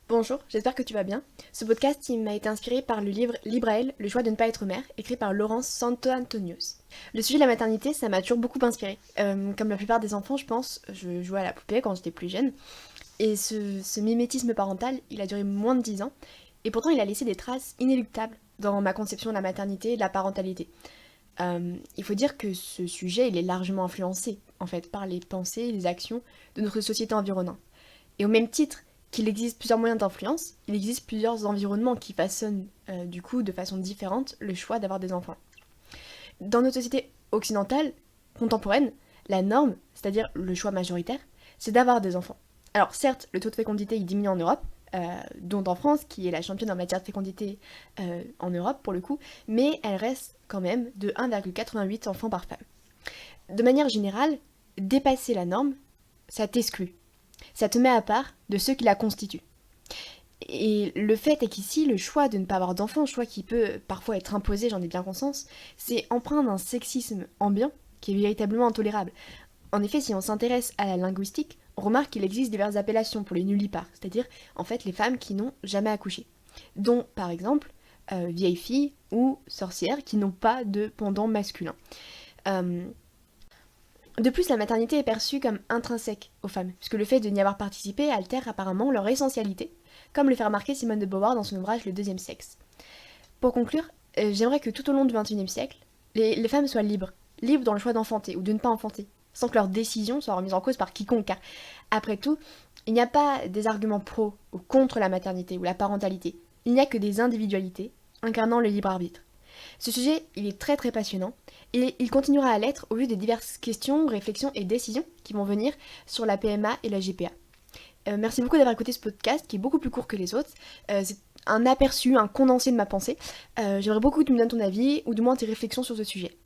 Bonjour, j'espère que tu vas bien. Ce podcast il m'a été inspiré par le livre Libre à elle, le choix de ne pas être mère, écrit par Laurence Santo Antonius. Le sujet de la maternité, ça m'a toujours beaucoup inspiré. Comme la plupart des enfants, je pense, je jouais à la poupée quand j'étais plus jeune. Et ce mimétisme parental, il a duré moins de 10 ans. Et pourtant, il a laissé des traces inéluctables dans ma conception de la maternité et de la parentalité. Il faut dire que ce sujet, il est largement influencé, en fait, par les pensées et les actions de notre société environnante. Et au même titre qu'il existe plusieurs moyens d'influence, il existe plusieurs environnements qui façonnent du coup de façon différente le choix d'avoir des enfants. Dans notre société occidentale, contemporaine, la norme, c'est-à-dire le choix majoritaire, c'est d'avoir des enfants. Alors certes, le taux de fécondité il diminue en Europe, dont en France, qui est la championne en matière de fécondité en Europe pour le coup, mais elle reste quand même de 1,88 enfants par femme. De manière générale, dépasser la norme, ça t'exclut. Ça te met à part de ceux qui la constituent. Et le fait est qu'ici, le choix de ne pas avoir d'enfant, choix qui peut parfois être imposé, j'en ai bien conscience, c'est empreint d'un sexisme ambiant qui est véritablement intolérable. En effet, si on s'intéresse à la linguistique, on remarque qu'il existe diverses appellations pour les nullipares, c'est-à-dire en fait les femmes qui n'ont jamais accouché, dont par exemple vieilles filles ou sorcières qui n'ont pas de pendant masculin. Euh, De plus, la maternité est perçue comme intrinsèque aux femmes, puisque le fait de n'y avoir participé altère apparemment leur essentialité, comme le fait remarquer Simone de Beauvoir dans son ouvrage Le deuxième sexe. Pour conclure, j'aimerais que tout au long du XXIe siècle, les femmes soient libres, libres dans le choix d'enfanter ou de ne pas enfanter, sans que leur décision soit remise en cause par quiconque, car après tout, il n'y a pas des arguments pro ou contre la maternité ou la parentalité, il n'y a que des individualités incarnant le libre arbitre. Ce sujet, il est très très passionnant et il continuera à l'être au vu des diverses questions, réflexions et décisions qui vont venir sur la PMA et la GPA. Merci beaucoup d'avoir écouté ce podcast qui est beaucoup plus court que les autres. C'est un aperçu, un condensé de ma pensée. J'aimerais beaucoup que tu me donnes ton avis ou du moins tes réflexions sur ce sujet.